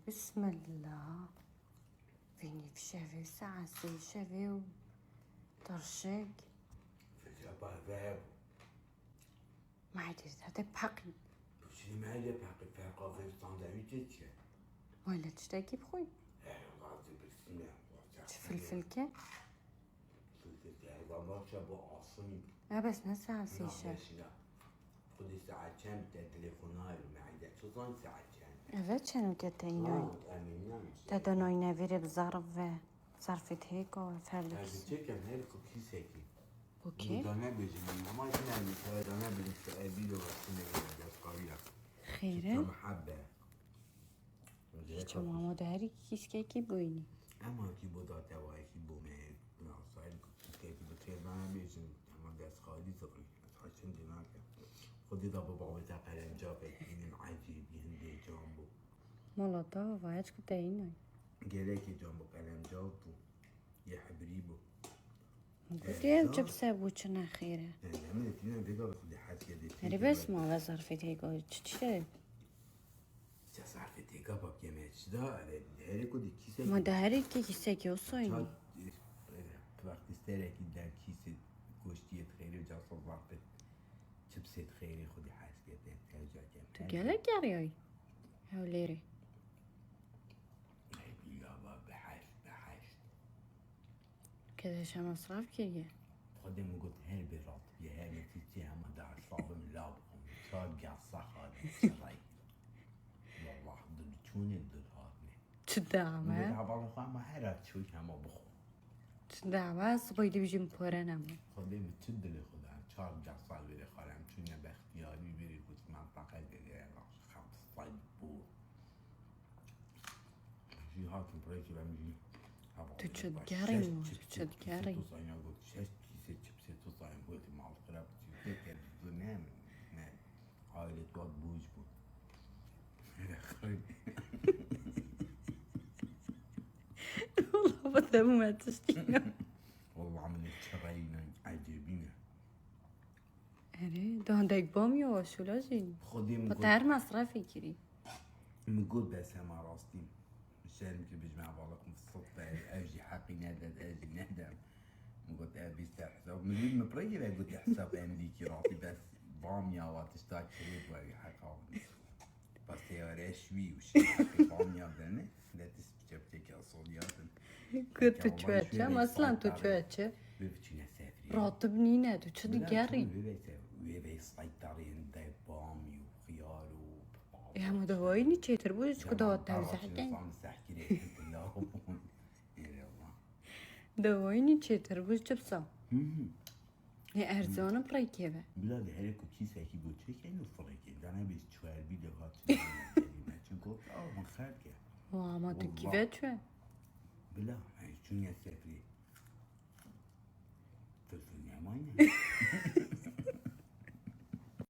بسم الله فيني في شافي ساعة سي شافي و ترشق فجأة ذهب ما عادش هذا بحقي شنو ما هي بحق الفرقة في الساندويتش ولا تشتاكي بخوي غازي بالسنة فلفل كان فلفل هذا شابو عصيم بس نساعة سي شاف خذي ساعة كم تليفون هاي ما عندك شو صار ساعة كم أفاد شنو كتاينوي تدنوي نافيري بظرفت هيك وفردك هذا كم هاي الكوكيس هيك اوكي بدنا بيجي ما يتنام بدنا بيجي فيديو بس قرية خيره محبة هیچ ماما داری کیس کی بوینی اما کی بودا توای کی بومه ناسایل کی بتری من بیشتر اما دست خالی زغری هاشون دیگر خودی دا بابا تا قلمجا بگیم عجیبی هندی جامبو مالاتا وایج که اینای گله کی جامبو قلمجا بو یه حبری بو بودی جب سبو چه نخیره نمی تینم بگم خودی حس کردی هری بس ما وظرفت هیگا چیه صرف دیگه با کمیش داره هری کدی کیسه ما داری که کیسه کی اوساینی وقتی سره کی در کیسه گوشتی خیلی جاست ظرف چپست خیلی خودی حس کرده ترجع کم تو گله گریای هولیری بیا با بحشت کدش هم مصرف کیه خودی مگود هر برات یه هر نتیجه همه در صابم لاب هم شاید گسه خالی چرایی والله دل چونه دل هاتنه چه دعمه؟ مگود حوالا خواهم هرات چوی همه بخور چه دعمه صبایدی بیجیم پره نمون خودی متو دل خودم چهار جسال بری خورم چونه به اختیاری بری بود منطقه دیگه خمس سال بود جی هاتم پرایکی بمیجی تو چد گری مو چد گری تو ساینا گفت 6 کیسه چپس تو سایم بود مال خراب چیزی که تو نه حالی تو بوج بود خیلی والله بده ما تشتينا والله عملت شرايين عجيبين اره ده هندك بامي وشو لازم خدي بطير مصرفي كري مقول بس ما راستين مشان يمكن بيجمع بالكم في الصدفة اجي حقي اجي ندم مقول ابي حساب من مبرية قلت حساب امريكي راسي بس باميا وتشتاق شريط وابي حقا بس يا رشوي وشي حقي باميا بني لا تسبتك اصوليات كنت تشواتشا اصلا تو تشواتشا ببتشي نسافري راتب نينا تو تشد جاري ويبي سيطرين داي بامي وخيار يا ما دوايني تشيتر بوش كدوات تاوزحكين دوايني تشيتر بوش جبسا يا ارزانا برايكيبه بلاد هريكو كيسا كي بوتشي كانو فريكي دانا بيس تشوال بيدو هات قلت من خارجه وما تو كيفات شو بلا هاي شنو يا سافري في الدنيا ماينه